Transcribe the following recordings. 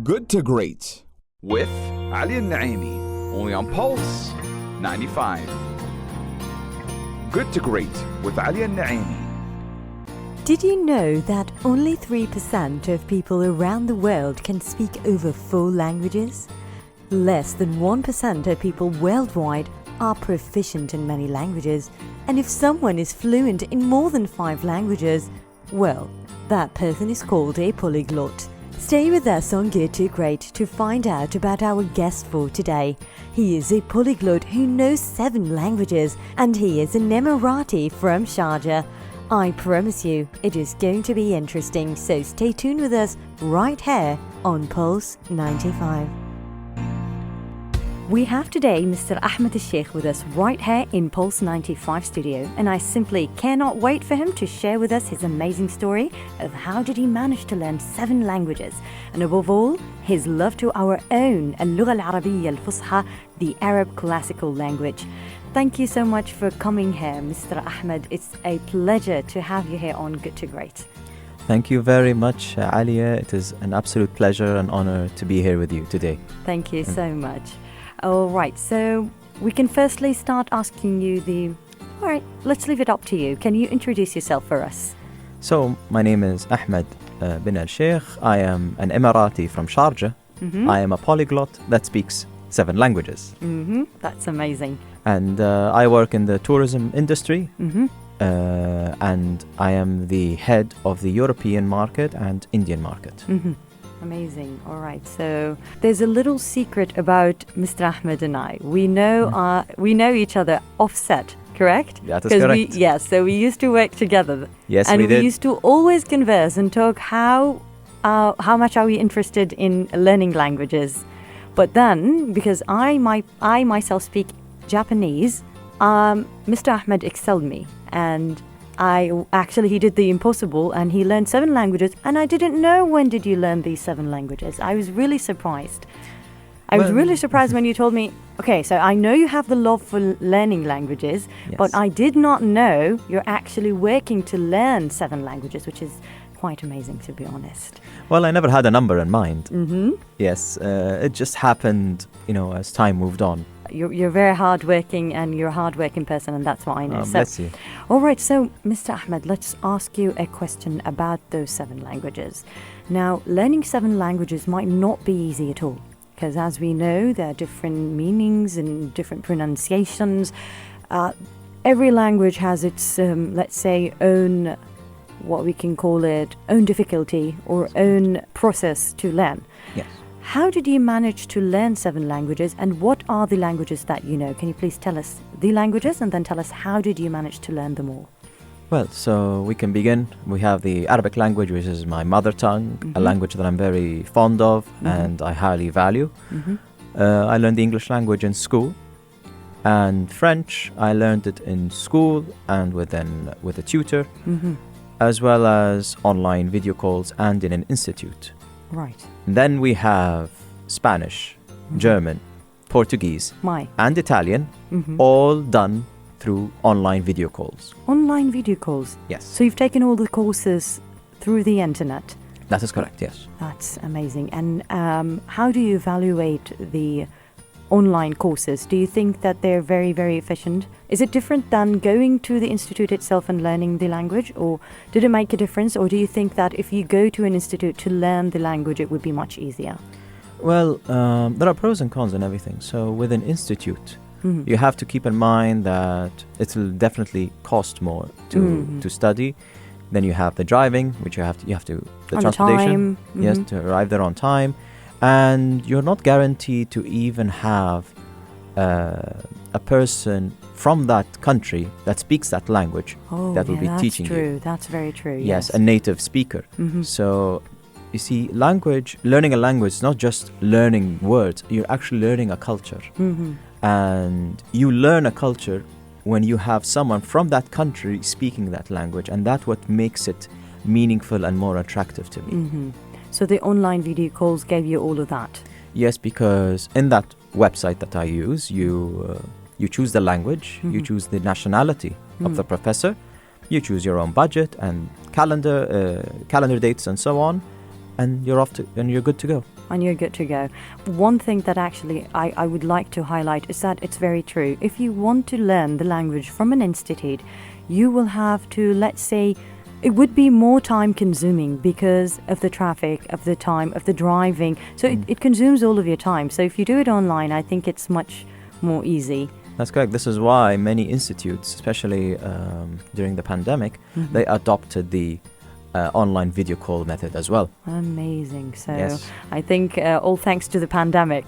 Good to Great with Ali Naimi, only on Pulse 95. Good to Great with Ali Naimi. Did you know that only 3% of people around the world can speak over 4 languages? Less than 1% of people worldwide are proficient in many languages, and if someone is fluent in more than 5 languages, well, that person is called a polyglot. Stay with us on Good to Great to find out about our guest for today. He is a polyglot who knows 7 languages, and he is an Emirati from Sharjah. I promise you, it is going to be interesting, so stay tuned with us right here on Pulse 95. We have today Mr. Ahmed Al-Sheikh with us right here in Pulse 95 studio, and I simply cannot wait for him to share with us his amazing story of how did he manage to learn 7 languages, and above all, his love to our own اللغة العربية الفصحى, the Arab classical language. Thank you so much for coming here, Mr. Ahmed. It's a pleasure to have you here on Good to Great. Thank you very much, Alia. It is an absolute pleasure and honor to be here with you today. Thank you so much. All right, so we can firstly start asking you all right, let's leave it up to you. Can you introduce yourself for us? So, my name is Ahmed bin Al-Sheikh. I am an Emirati from Sharjah. Mm-hmm. I am a polyglot that speaks 7 languages. Mm-hmm. That's amazing. And I work in the tourism industry. Mm-hmm. And I am the head of the European market and Indian market. Mm-hmm. Amazing. All right. So there's a little secret about Mr. Ahmed and I. We know each other offset, correct? That is correct. Yes. So we used to work together. Yes, and we did. we used to always converse and talk how much are we interested in learning languages. But then, because I myself speak Japanese, Mr. Ahmed excelled me, and he did the impossible, and he learned 7 languages, and I didn't know when did you learn these 7 languages. I was really surprised. I was really surprised when you told me, okay, so I know you have the love for learning languages, Yes. but I did not know you're actually working to learn 7 languages, which is quite amazing, to be honest. Well, I never had a number in mind. Mm-hmm. Yes, it just happened, as time moved on. You're very hardworking, and you're a hardworking person, and that's what I know. Bless you. All right, so Mr. Ahmed, let's ask you a question about those 7 languages. Now, learning 7 languages might not be easy at all, because as we know, there are different meanings and different pronunciations. Every language has its, let's say, own, what we can call it, own difficulty or own process to learn. Yes. How did you manage to learn 7 languages, and what are the languages that you know? Can you please tell us the languages and then tell us how did you manage to learn them all? Well, so we can begin. We have the Arabic language, which is my mother tongue, Mm-hmm. a language that I'm very fond of and I highly value. Mm-hmm. I learned the English language in school, and French, I learned it in school and with a tutor, Mm-hmm. as well as online video calls and in an institute. Right. Then we have Spanish, German, Portuguese, and Italian, all done through online video calls. Online video calls? Yes. So you've taken all the courses through the internet? That is correct, yes. That's amazing. And how do you evaluate the online courses? Do you think that they're very, very efficient? Is it different than going to the institute itself and learning the language, or did it make a difference, or do you think that if you go to an institute to learn the language it would be much easier? Well, there are pros and cons in everything. So with an institute, you have to keep in mind that it will definitely cost more to study. Then you have the driving, which you have to the on transportation, the time. yes, to arrive there on time, and you're not guaranteed to even have a person from that country that speaks that language that will be teaching you. That's true. That's very true. Yes, a native speaker. So you see, learning a language is not just learning words. You're actually learning a culture. And you learn a culture when you have someone from that country speaking that language, and that's what makes it meaningful and more attractive to me. So the online video calls gave you all of that? Yes, because in that website that I use, you choose the language, you choose the nationality of the professor, you choose your own budget and calendar dates and so on, and you're good to go. And you're good to go. One thing that actually I would like to highlight is that it's very true. If you want to learn the language from an institute, you will have to, let's say, it would be more time consuming because of the traffic, of the time, of the driving. So it consumes all of your time. So if you do it online, I think it's much more easy. That's correct. This is why many institutes, especially during the pandemic, they adopted the online video call method as well. Amazing. So Yes. I think all thanks to the pandemic.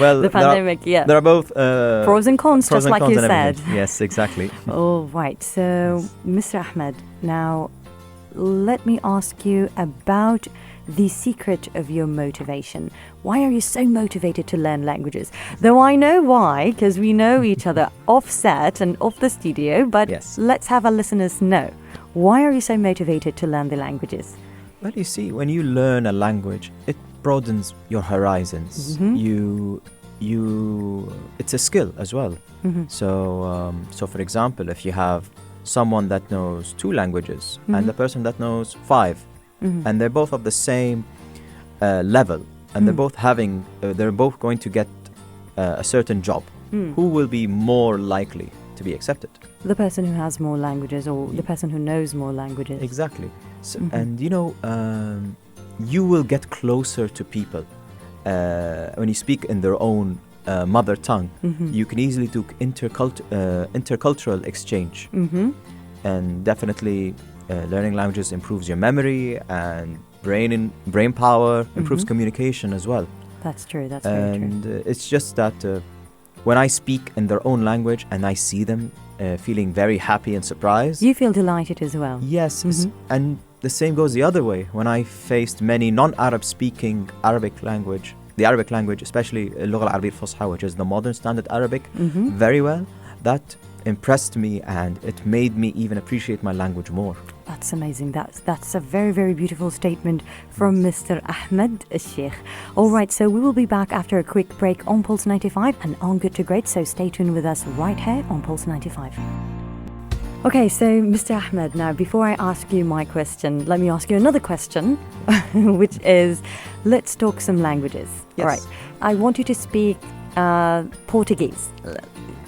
Well, the pandemic, yeah. There are both Pros and cons, pros just and like cons you and said. everything. Yes, exactly. All right. So, Mr. Ahmed, now let me ask you about the secret of your motivation. Why are you so motivated to learn languages? Though I know why, because we know each other off-set and off the studio, but Yes. let's have our listeners know. Why are you so motivated to learn the languages? Well, you see, when you learn a language, it broadens your horizons. It's a skill as well. So for example, if you have someone that knows 2 languages and the person that knows 5, and they're both of the same level, and they're both going to get a certain job, who will be more likely to be accepted? The person who has more languages, or the person who knows more languages. Exactly. So, and you will get closer to people when you speak in their own mother tongue. You can easily do intercultural exchange, and definitely learning languages improves your memory and brain power, improves communication as well. That's true. That's very true. And it's just that when I speak in their own language and I see them feeling very happy and surprised, You feel delighted as well. yes, and the same goes the other way. When I faced many non-Arab speaking the Arabic language, especially اللغة العربية الفصحى, which is the modern standard Arabic, very well, that impressed me and it made me even appreciate my language more. That's amazing. That's a very, very beautiful statement from Mr. Ahmed al-Sheikh. All right, so we will be back after a quick break on Pulse 95 and on Good to Great, so stay tuned with us right here on Pulse 95. Okay, so Mr. Ahmed, now before I ask you my question, let me ask you another question, which is, let's talk some languages. Yes. All right, I want you to speak Portuguese.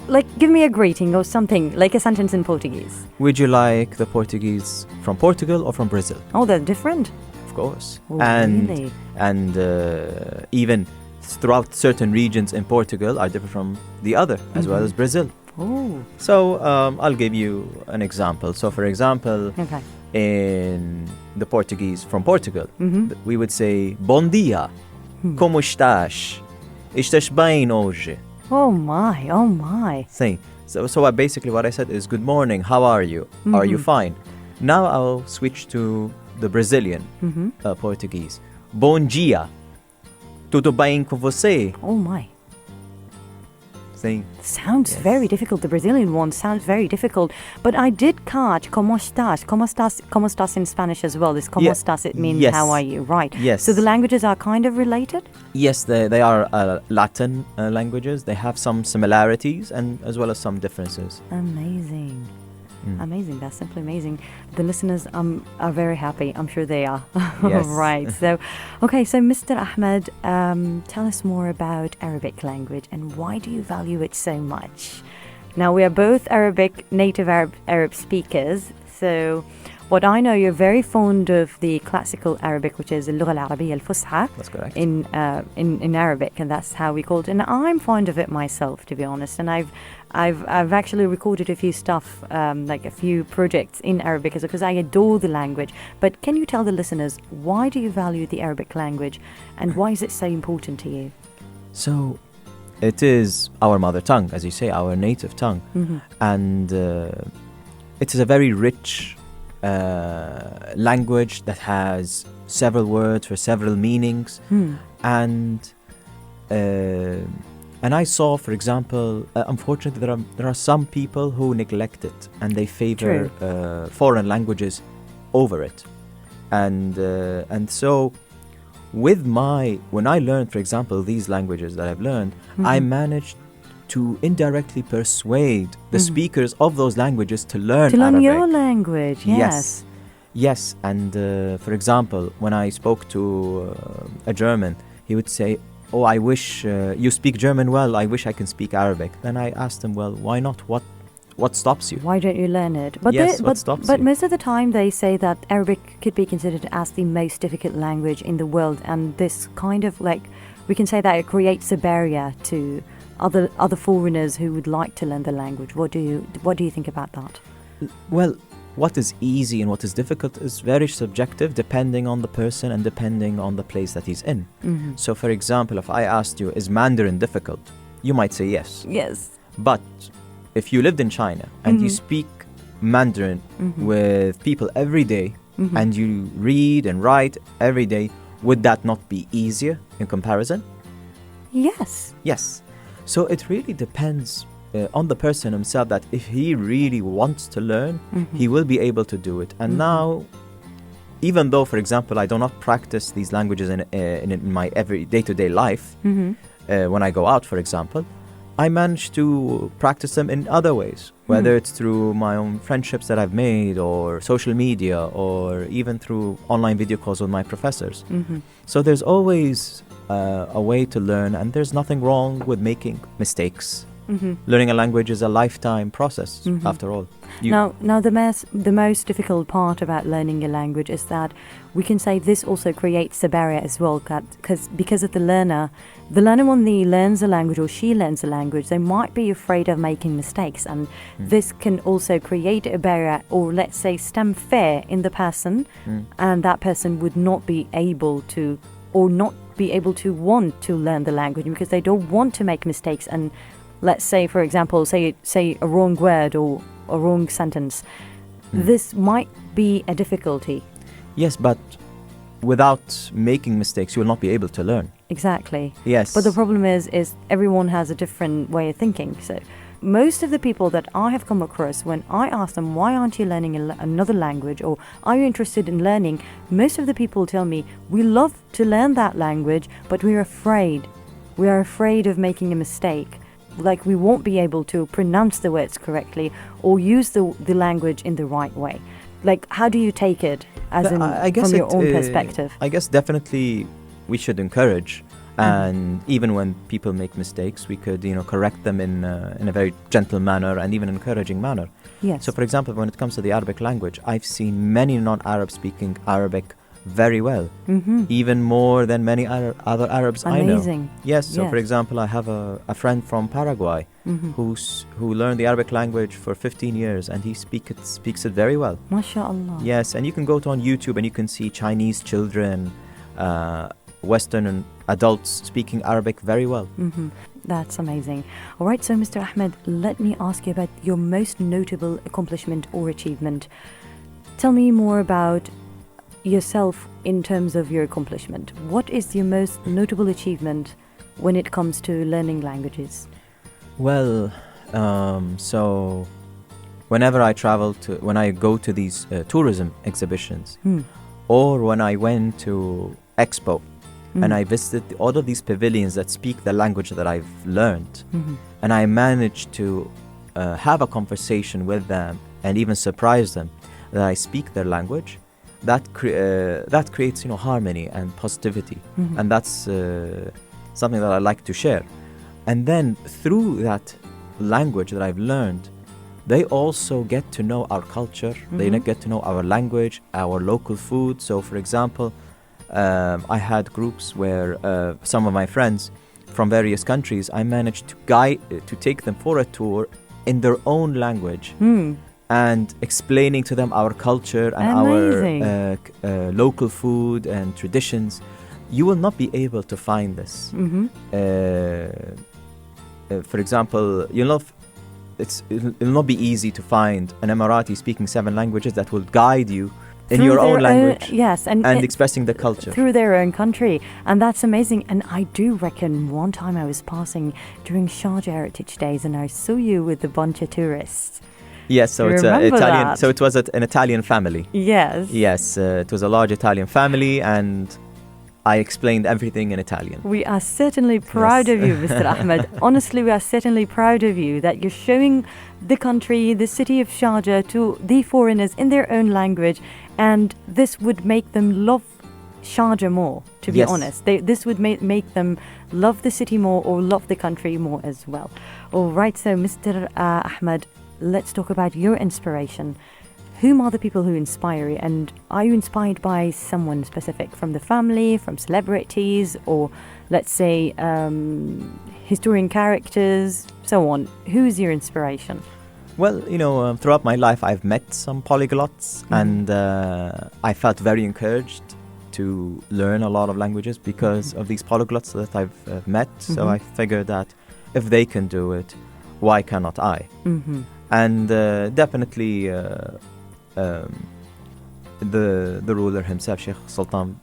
Like, give me a greeting or something, like a sentence in Portuguese. Would you like the Portuguese from Portugal or from Brazil? Oh, they're different. Of course. Oh, and really? and even throughout certain regions in Portugal are different from the other, as well as Brazil. Oh, So I'll give you an example. So for example, okay. in the Portuguese from Portugal, we would say Bom dia, como estás? Estás bem hoje? Oh my, oh my. So basically what I said is good morning, how are you? Are you fine? Now I'll switch to the Brazilian Portuguese. Bom dia, tudo bem com você? Oh my. Saying, Sounds Yes. very difficult. The Brazilian one sounds very difficult. But I did catch como estás. Como estás in Spanish as well. This como Yeah. estás, it means Yes. how are you, right? Yes. So the languages are kind of related? yes, they are Latin languages. They have some similarities and as well as some differences. Amazing. Amazing. That's simply amazing. The listeners are very happy. I'm sure they are. Yes. Right. So, okay. So, Mr. Ahmed, tell us more about Arabic language and why do you value it so much? Now, we are both native Arab speakers. So, what I know, you're very fond of the classical Arabic, which is اللغة العربية الفصحى. That's correct. In Arabic, and that's how we call it. And I'm fond of it myself, to be honest. And I've actually recorded a few stuff, like a few projects in Arabic, because I adore the language. But can you tell the listeners, why do you value the Arabic language, and why is it so important to you? So it is our mother tongue, as you say, our native tongue. And it is a very rich language that has several words for several meanings. And I saw, for example, unfortunately, there are some people who neglect it and they favor foreign languages over it. And so when I learned, for example, these languages that I've learned, I managed to indirectly persuade the speakers of those languages to learn Arabic. your language, yes. Yes, and for example, when I spoke to a German, he would say, "Oh, I wish you speak German well. I wish I can speak Arabic." Then I asked him, "Well, why not? What stops you?" Why don't you learn it? But Yes, what stops but you? most of the time they say that Arabic could be considered as the most difficult language in the world, and this kind of like, we can say that it creates a barrier to other foreigners who would like to learn the language. What do you think about that? Well, what is easy and what is difficult is very subjective, depending on the person and depending on the place that he's in. So, for example, if I asked you, "Is Mandarin difficult?" you might say yes. Yes. But if you lived in China and you speak Mandarin with people every day and you read and write every day, would that not be easier in comparison? Yes. Yes. So it really depends on the person himself, that if he really wants to learn, he will be able to do it. And now, even though, for example, I do not practice these languages in my every day-to-day life, when I go out, for example, I manage to practice them in other ways, whether it's through my own friendships that I've made, or social media, or even through online video calls with my professors. So there's always a way to learn, and there's nothing wrong with making mistakes. Learning a language is a lifetime process, after all. Now the most difficult part about learning a language is that we can say this also creates a barrier as well, because of the learner when he learns a language or she learns a language, they might be afraid of making mistakes, and this can also create a barrier, or let's say stem fear in the person, and that person would not be able to, or not be able to want to learn the language because they don't want to make mistakes. And let's say, for example, say a wrong word or a wrong sentence. This might be a difficulty. Yes, but without making mistakes, you will not be able to learn. Exactly. Yes. But the problem is everyone has a different way of thinking. So most of the people that I have come across, when I ask them, why aren't you learning another language, or are you interested in learning, most of the people tell me, we love to learn that language, but we're afraid. We are afraid of making a mistake. Like we won't be able to pronounce the words correctly or use the language in the right way. Like, how do you take it from your own perspective? I guess definitely we should encourage, and even when people make mistakes, we could correct them in a very gentle manner and even encouraging manner. Yes. So, for example, when it comes to the Arabic language, I've seen many non-Arabs speaking Arabic very well, even more than many other Arabs I know. Amazing. Yes, so for example, I have a friend from Paraguay who learned the Arabic language for 15 years, and he speaks it very well. MashaAllah. Yes, and you can go on YouTube and you can see Chinese children, Western adults speaking Arabic very well. That's amazing. All right, so Mr. Ahmed, let me ask you about your most notable accomplishment or achievement. Tell me more about yourself in terms of your accomplishment. What is your most notable achievement when it comes to learning languages? Well, so whenever when I go to these tourism exhibitions, or when I went to Expo, and I visited all of these pavilions that speak the language that I've learned, and I managed to have a conversation with them and even surprise them that I speak their language, that creates harmony and positivity, and that's something that I like to share. And then through that language that I've learned, they also get to know our culture, they get to know our language, our local food. So for example, I had groups where some of my friends from various countries, I managed to take them for a tour in their own language, and explaining to them our culture and our local food and traditions. You will not be able to find this. For example, it'll not be easy to find an Emirati speaking 7 languages that will guide you in your own language, and expressing the culture through their own country. And that's amazing. And I do reckon one time I was passing during Sharjah Heritage Days and I saw you with a bunch of tourists. Yes, so it's Italian. That? So it was an Italian family. Yes. Yes, it was a large Italian family, and I explained everything in Italian. We are certainly proud of you, Mr. Ahmed. Honestly, we are certainly proud of you that you're showing the country, the city of Sharjah, to the foreigners in their own language, and this would make them love Sharjah more, to be honest. This would make them love the city more or love the country more as well. All right, so Mr. Ahmed, let's talk about your inspiration. Whom are the people who inspire you, and are you inspired by someone specific from the family, from celebrities, or let's say historian characters, so on? Who is your inspiration? Well, throughout my life I've met some polyglots, and I felt very encouraged to learn a lot of languages because of these polyglots that I've met. So I figured that if they can do it, why cannot I? And definitely the ruler himself, Sheikh Sultan,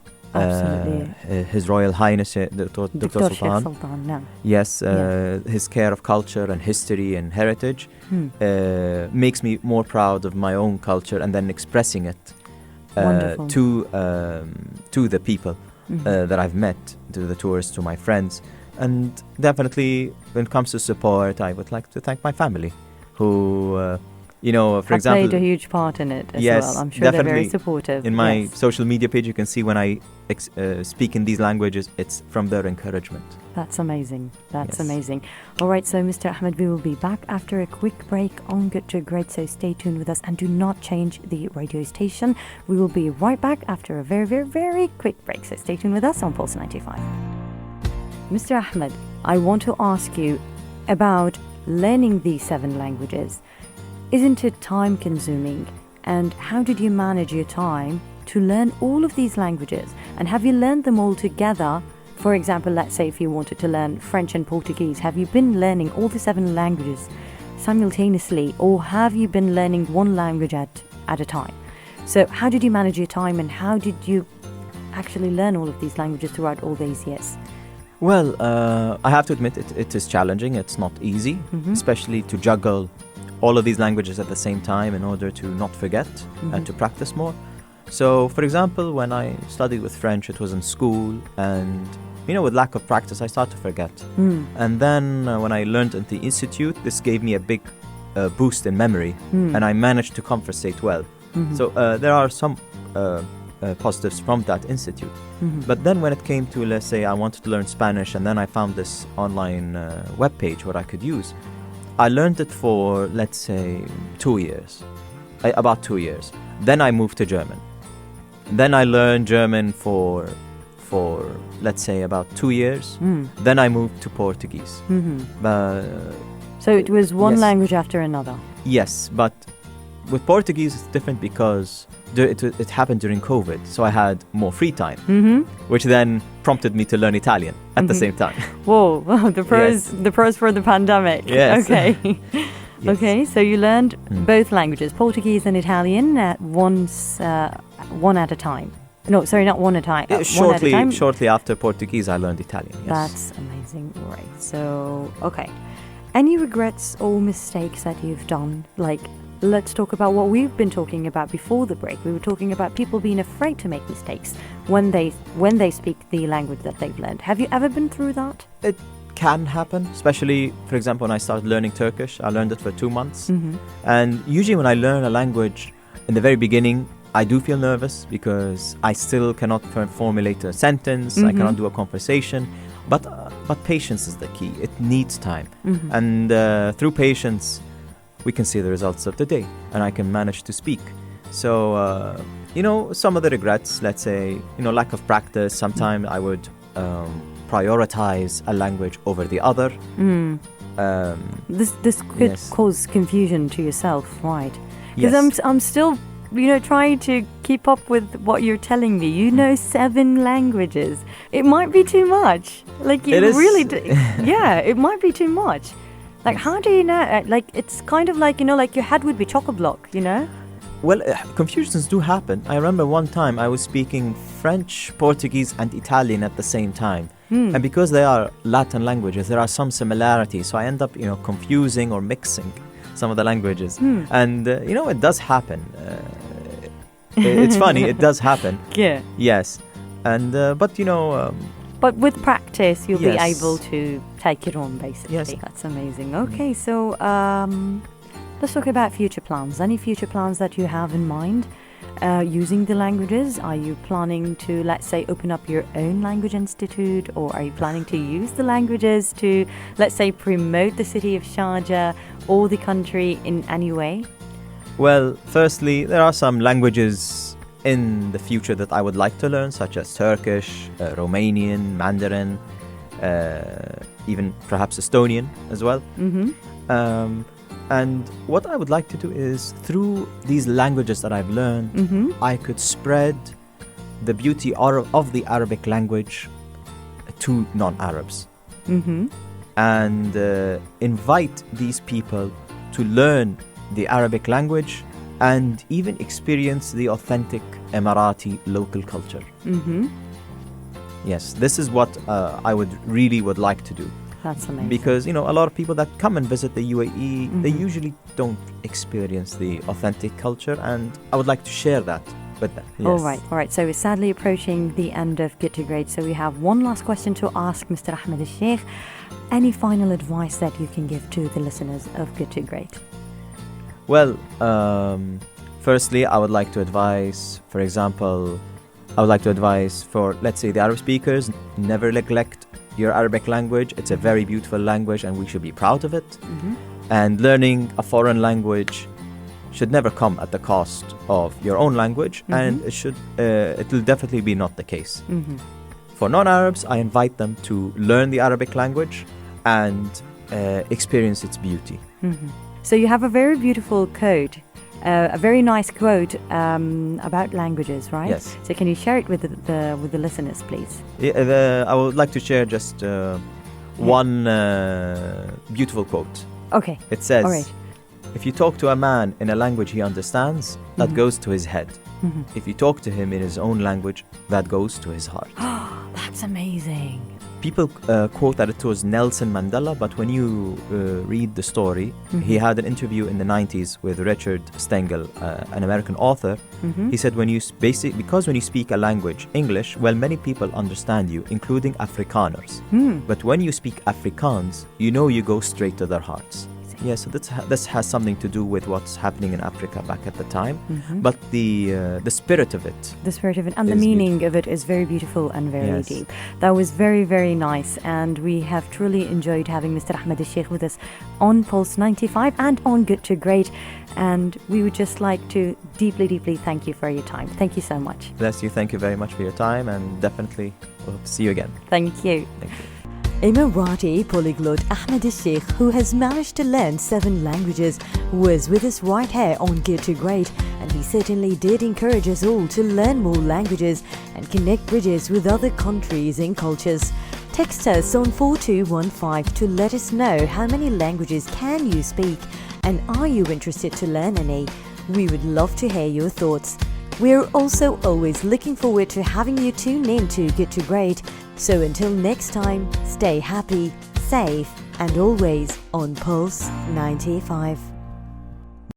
His Royal Highness Dr. Sultan. No. Yes, his care of culture and history and heritage makes me more proud of my own culture, and then expressing it to the people that I've met, to the tourists, to my friends. And definitely when it comes to support, I would like to thank my family who for example, played a huge part in it as yes, well. I'm sure they're very definitely. supportive. In my social media page, you can see when I speak in these languages, it's from their encouragement. That's amazing. That's amazing. All right, so Mr. Ahmed, we will be back after a quick break on Good to Great, so stay tuned with us and do not change the radio station. We will be right back after a very, very, very quick break, so stay tuned with us on Pulse 95. Mr. Ahmed, I want to ask you about learning these 7 languages. Isn't it time consuming? And how did you manage your time to learn all of these languages? And have you learned them all together? For example, let's say if you wanted to learn French and Portuguese, have you been learning all the 7 languages simultaneously, or have you been learning one language at a time? So how did you manage your time, and how did you actually learn all of these languages throughout all these years? Well, I have to admit it is challenging. It's not easy, especially to juggle all of these languages at the same time in order to not forget and to practice more. So, for example, when I studied with French, it was in school, and with lack of practice, I started to forget. And then when I learned at the institute, this gave me a big boost in memory, and I managed to conversate well. So there are some positives from that institute. But then when it came to, let's say, I wanted to learn Spanish, and then I found this online webpage where I could use. I learned it for, let's say, 2 years, about 2 years. Then I moved to German. Then I learned German for let's say, about 2 years. Then I moved to Portuguese. So it was one language after another? Yes, but with Portuguese it's different because it happened during COVID, so I had more free time, which then prompted me to learn Italian at the same time. Whoa, the pros for the pandemic. Yes. Okay. Yes. Okay, so you learned both languages, Portuguese and Italian, one at a time. No, sorry, not one at a time. Shortly after Portuguese, I learned Italian. Yes. That's amazing. Right. So, okay. Any regrets or mistakes that you've done? Like, let's talk about what we've been talking about before the break. We were talking about people being afraid to make mistakes when they speak the language that they've learned. Have you ever been through that? It can happen, especially, for example, when I started learning Turkish. I learned it for 2 months. And usually when I learn a language in the very beginning, I do feel nervous because I still cannot formulate a sentence. I cannot do a conversation. But patience is the key. It needs time. And through patience, we can see the results of the day, and I can manage to speak. So, some of the regrets, let's say, lack of practice. Sometimes I would prioritize a language over the other. This could cause confusion to yourself, right? Because I'm still, trying to keep up with what you're telling me. You know 7 languages. It might be too much. Like, you really do. Yeah, it might be too much. Like, how do you know? Like, it's kind of like, like your head would be chock-a-block, Well, confusions do happen. I remember one time I was speaking French, Portuguese, and Italian at the same time. And because they are Latin languages, there are some similarities. So I end up, confusing or mixing some of the languages. And, it does happen. It's funny, it does happen. Yeah. Yes. And but But with practice, you'll be Yes. able to take it on, basically. Yes. That's amazing. Okay, so let's talk about future plans. Any future plans that you have in mind using the languages? Are you planning to, let's say, open up your own language institute, or are you planning to use the languages to, let's say, promote the city of Sharjah or the country in any way? Well, firstly, there are some languages in the future that I would like to learn, such as Turkish, Romanian, Mandarin, even perhaps Estonian as well. And what I would like to do is, through these languages that I've learned, I could spread the beauty of the Arabic language to non-Arabs. And invite these people to learn the Arabic language and even experience the authentic Emirati local culture. Yes, this is what I would like to do. That's amazing. Because, a lot of people that come and visit the UAE, they usually don't experience the authentic culture, and I would like to share that with them. Yes. All right. So we're sadly approaching the end of Good to Great. So we have one last question to ask Mr. Ahmed al-Sheikh. Any final advice that you can give to the listeners of Good to Great? Well, firstly, I would like to advise, for let's say, the Arab speakers, never neglect your Arabic language. It's a very beautiful language and we should be proud of it. And learning a foreign language should never come at the cost of your own language, and it will definitely be not the case. For non-Arabs, I invite them to learn the Arabic language and experience its beauty. So you have a very beautiful quote, a very nice quote about languages, right? Yes. So can you share it with the listeners, please? I would like to share just one beautiful quote. Okay. It says, all right. If you talk to a man in a language he understands, that goes to his head. If you talk to him in his own language, that goes to his heart. That's amazing. People quote that it was Nelson Mandela, but when you read the story, he had an interview in the 90s with Richard Stengel, an American author. He said, because when you speak a language, English, well, many people understand you, including Afrikaners. But when you speak Afrikaans, you go straight to their hearts. Yeah, so this has something to do with what's happening in Africa back at the time. But the spirit of it. The spirit of it and the meaning of it is very beautiful and very deep. That was very, very nice. And we have truly enjoyed having Mr. Ahmed al-Sheikh with us on Pulse 95 and on Good to Great. And we would just like to deeply, deeply thank you for your time. Thank you so much. Bless you. Thank you very much for your time, and definitely we'll see you again. Thank you. Thank you. Emirati polyglot Ahmed al-Sheikh, who has managed to learn 7 languages, was with us right here on Good to Great, and he certainly did encourage us all to learn more languages and connect bridges with other countries and cultures. Text us on 4215 to let us know how many languages can you speak, and are you interested to learn any? We would love to hear your thoughts. We're also always looking forward to having you tune in to Good to Great. So until next time, stay happy, safe, and always on Pulse 95.